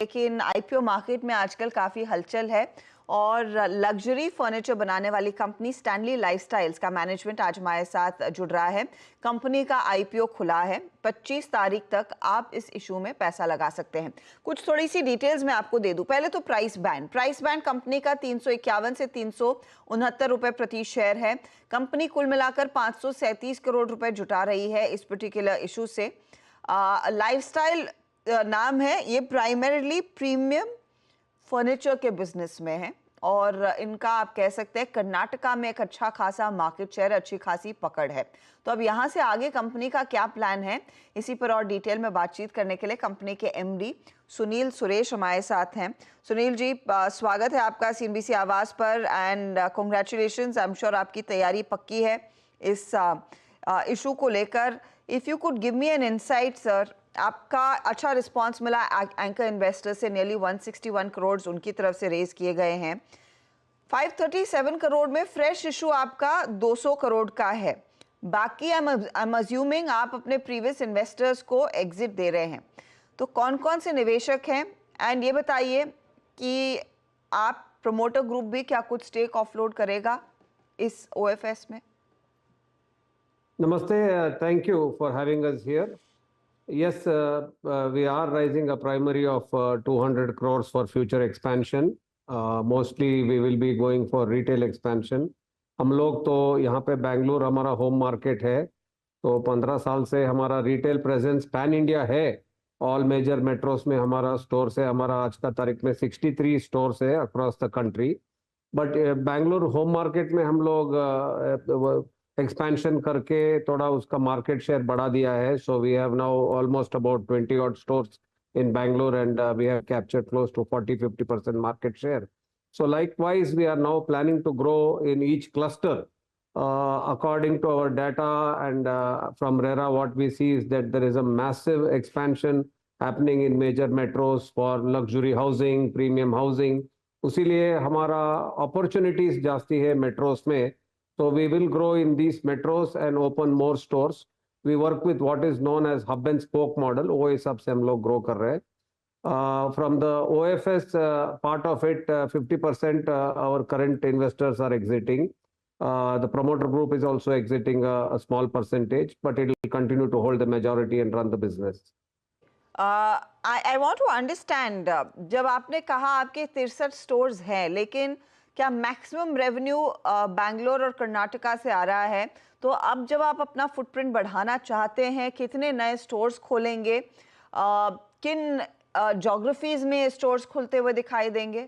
लेकिन IPO market में आजकल काफ़ी हलचल है और लग्जरी फर्नीचर बनाने वाली कंपनी स्टैनली लाइफस्टाइल्स का मैनेजमेंट आज हमारे साथ जुड़ रहा है। कंपनी का आईपीओ खुला है। 25 तारीख तक आप इस इशू में पैसा लगा सकते हैं। कुछ थोड़ी सी डिटेल्स मैं आपको दे दूं। पहले तो प्राइस बैंड कंपनी का 351 से 369 रुपए प्रति शेयर है। कंपनी कुल मिलाकर 537 करोड़ रुपए जुटा रही है इस पर्टिकुलर इशू से। लाइफस्टाइल नाम है, ये प्राइमरीली प्रीमियम फर्नीचर के बिजनेस में है और इनका आप कह सकते हैं कर्नाटका में एक अच्छा खासा मार्केट शेयर, अच्छी खासी पकड़ है। तो अब यहाँ से आगे कंपनी का क्या प्लान है, इसी पर और डिटेल में बातचीत करने के लिए कंपनी के एमडी सुनील सुरेश हमारे साथ हैं। सुनील जी, स्वागत है आपका सीएनबीसी आवाज पर and congratulations. I am sure आपकी तैयारी पक्की है इस इशू को लेकर। If you could give me an insight sir, आपका अच्छा रिस्पांस मिला एंकर इन्वेस्टर से, नियरली 161 करोड़ उनकी तरफ से रेज किए गए हैं। 537 करोड़ में फ्रेश इशू आपका 200 करोड़ का है। बाकी आई एम अज्यूमिंग आप अपने प्रीवियस इन्वेस्टर्स को एग्जिट दे रहे हैं। तो कौन कौन से निवेशक हैं एंड ये बताइए कि आप प्रमोटर ग्रुप भी क्या कुछ स्टेक ऑफलोड करेगा इस ओएफएस में? Namaste, thank you for having us here. Yes, we are raising a primary of 200 crores for future expansion. Mostly we will be going for retail expansion. हम लोग तो यहाँ पे बेंगलुरु हमारा होम मार्केट है, तो 15 साल से हमारा रिटेल प्रेजेंस पैन इंडिया है। ऑल मेजर मेट्रोस में हमारा स्टोर्स है। हमारा आज का तारीख में 63 स्टोर्स है across the country. But Bengaluru home market में हम लोग एक्सपेंशन करके थोड़ा उसका मार्केट शेयर बढ़ा दिया है। So we have now almost about 20 odd stores in Bangalore and we have captured close to 40-50% market share. So likewise we are now planning to grow in each cluster. According to our data and from RERA, what we see is that there is a massive expansion happening in major metros for luxury housing, premium housing. उसीलिए हमारा opportunities जास्ती है metros में। So we will grow in these metros and open more stores. We work with what is known as hub and spoke model. वो हिसाब से हम लोग grow कर रहे हैं। From the OFS part of it, 50% our current investors are exiting. The promoter group is also exiting a small percentage, but it will continue to hold the majority and run the business. I want to understand, जब आपने कहा आपके 63 stores हैं, लेकिन क्या maximum revenue Bangalore और कर्नाटका से आ रहा है? तो अब जब आप अपना फुटप्रिंट बढ़ाना चाहते हैं, कितने नए स्टोर्स खोलेंगे? किन ज्योग्राफीज में स्टोर्स खुलते हुए दिखाई देंगे?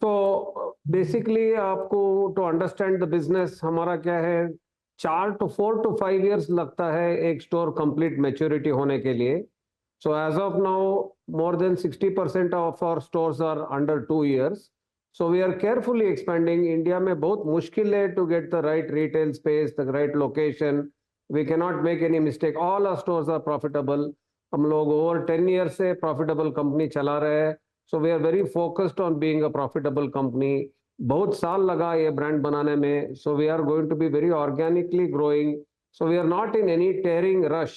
तो बेसिकली आपको टू अंडरस्टैंड द बिजनेस, हमारा क्या है, 4 to 4 to 5 years लगता है एक स्टोर कंप्लीट मैच्योरिटी होने के लिए। So as of now more than 60% of our stores are under 2 years. So we are carefully expanding. India में बहुत मुश्किल है to get the right retail space, the right location. We cannot make any mistake. All our stores are profitable. हम लोग over 10 years से profitable company चला रहे हैं. So we are very focused on being a profitable company. बहुत साल लगा ये brand बनाने में. So we are going to be very organically growing. So we are not in any tearing rush.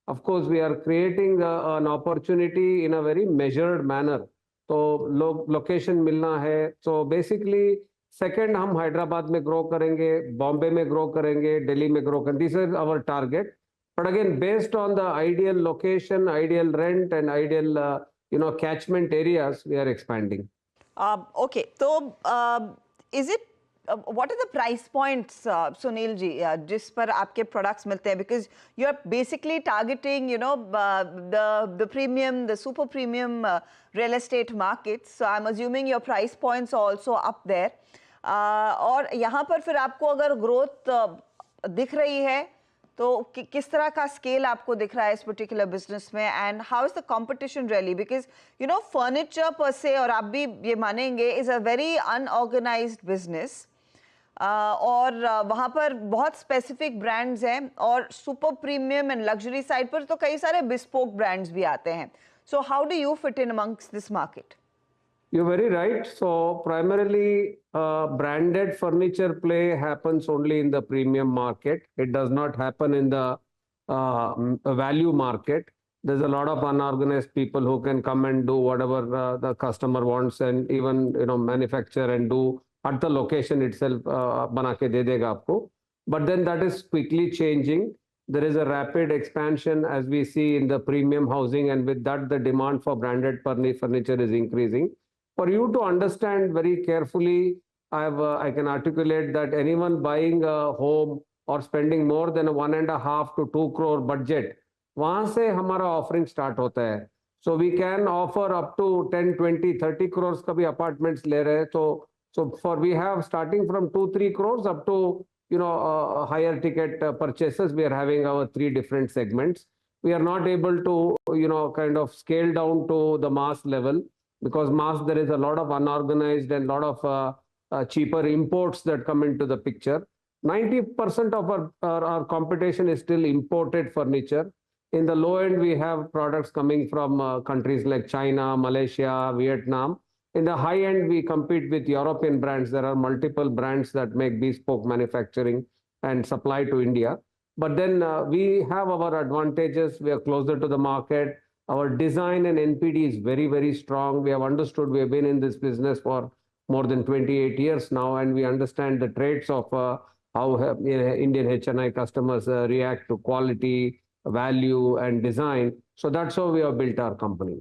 Of course, we are creating an opportunity in a very measured manner. तो location मिलना है। So basically second हम हैदराबाद में grow करेंगे, बॉम्बे में grow करेंगे, दिल्ली में grow करेंगे। This is our target, but again based on the ideal location, ideal rent and ideal catchment areas we are expanding. Okay, तो is it what are the price points, Sunil ji, जिस पर आपके products मिलते हैं? Because you are basically targeting, the premium, the super premium real estate markets. So I'm assuming your price points are also up there. और यहाँ पर फिर आपको अगर growth दिख रही है, तो किस तरह का scale आपको दिख रहा है इस particular business में? And how is the competition really? Because furniture per se, और आप भी ये मानेंगे, is a very unorganized business. और वहाँ पर बहुत स्पेसिफिक ब्रांड्स हैं और super premium and luxury side पर तो कई सारे बिस्पोक ब्रांड्स भी आते हैं. So how do you fit in amongst this market? You're very right. So primarily branded furniture play happens only in the premium market. It does not happen in the value market. there's a lot of unorganized people who can come and do whatever the customer wants, and even manufacture and do at the location itself, bana ke de dega aapko. But then that is quickly changing. There is a rapid expansion as we see in the premium housing, and with that the demand for branded furniture is increasing. For you to understand very carefully, I can articulate that anyone buying a home or spending more than 1.5 to 2 crore budget, वहां से हमारा offering start होता है. So we can offer up to 10, 20, 30 crores का भी apartments ले रहे हैं. So for we have starting from 2-3 crores up to higher ticket purchases. We are having our 3 different segments. We are not able to kind of scale down to the mass level, because mass there is a lot of unorganized and lot of cheaper imports that come into the picture. 90% of our competition is still imported furniture. In the low end, we have products coming from countries like China, Malaysia, Vietnam. In the high end, we compete with European brands. There are multiple brands that make bespoke manufacturing and supply to India. But then we have our advantages. We are closer to the market. Our design and NPD is very, very strong. We have understood, we have been in this business for more than 28 years now, and we understand the traits of how Indian HNI customers react to quality, value and design. So that's how we have built our company.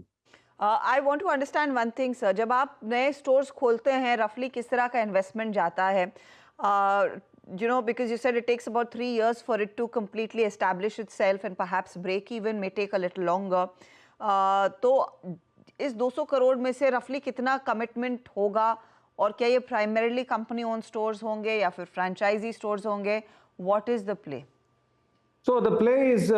I want to understand one thing, sir. जब आप नए stores खोलते हैं, roughly किस तरह का investment जाता है? Because you said it takes about 3 years for it to completely establish itself, and perhaps break even may take a little longer. तो इस 200 करोड़ में से roughly कितना commitment होगा, और क्या ये primarily company owned stores होंगे या फिर franchisee stores होंगे? What is the play? So the play is,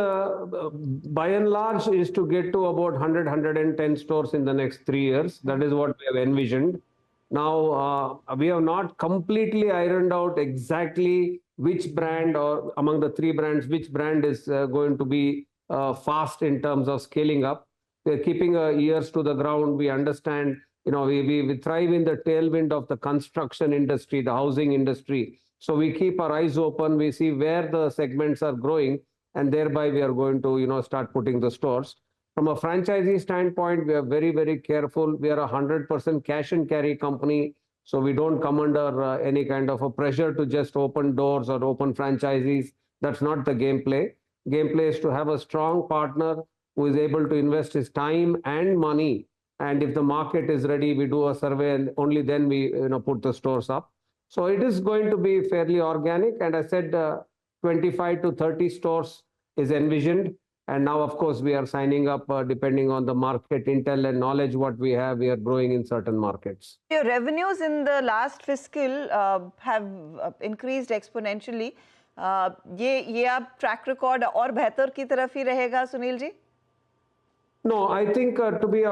by and large, is to get to about 100-110 stores in the next 3 years. That is what we have envisioned. Now, we have not completely ironed out exactly which brand, or among the 3 brands, which brand is going to be fast in terms of scaling up. We're keeping ears to the ground. We understand, we thrive in the tailwind of the construction industry, the housing industry. So we keep our eyes open, we see where the segments are growing, and thereby we are going to, start putting the stores. From a franchisee standpoint, we are very, very careful. We are a 100% cash and carry company. So we don't come under any kind of a pressure to just open doors or open franchisees. That's not the gameplay. Gameplay is to have a strong partner who is able to invest his time and money. And if the market is ready, we do a survey, and only then we put the stores up. So it is going to be fairly organic, and I said 25 to 30 stores is envisioned. And now, of course, we are signing up depending on the market intel and knowledge what we have. We are growing in certain markets. Your revenues in the last fiscal have increased exponentially. ये आप track record और बेहतर की तरफ ही रहेगा, Sunil ji? No, I think to be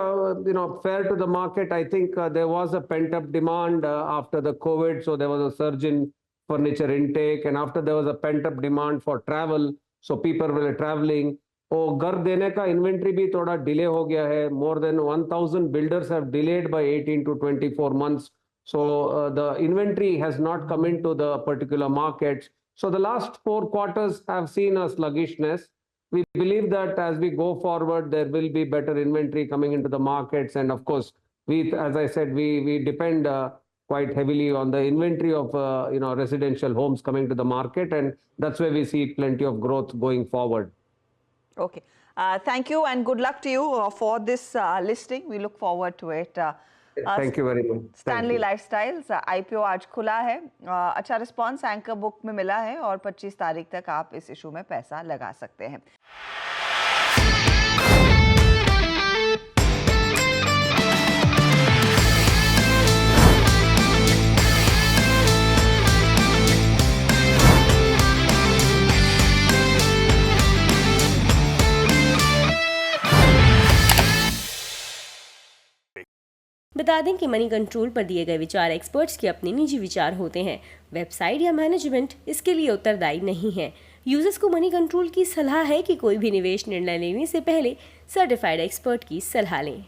fair to the market, I think there was a pent-up demand after the COVID. So there was a surge in furniture intake, and after there was a pent-up demand for travel. So people were traveling. और घर देने का inventory भी थोड़ा delay हो गया है. More than 1,000 builders have delayed by 18 to 24 months. So the inventory has not come into the particular markets. So the last 4 quarters have seen a sluggishness. We believe that as we go forward, there will be better inventory coming into the markets. And of course, as I said, we depend quite heavily on the inventory of residential homes coming to the market. And that's where we see plenty of growth going forward. Okay. Thank you, and good luck to you for this listing. We look forward to it. Thank you very much. Stanley Lifestyles IPO आज खुला है. अच्छा response anchor book में मिला है, और 25 तारीख तक आप इस इशू में पैसा लगा सकते हैं. बता दें कि मनी कंट्रोल पर दिए गए विचार एक्सपर्ट्स के अपने निजी विचार होते हैं. वेबसाइट या मैनेजमेंट इसके लिए उत्तरदायी नहीं है. यूजर्स को मनी कंट्रोल की सलाह है कि कोई भी निवेश निर्णय लेने से पहले सर्टिफाइड एक्सपर्ट की सलाह लें.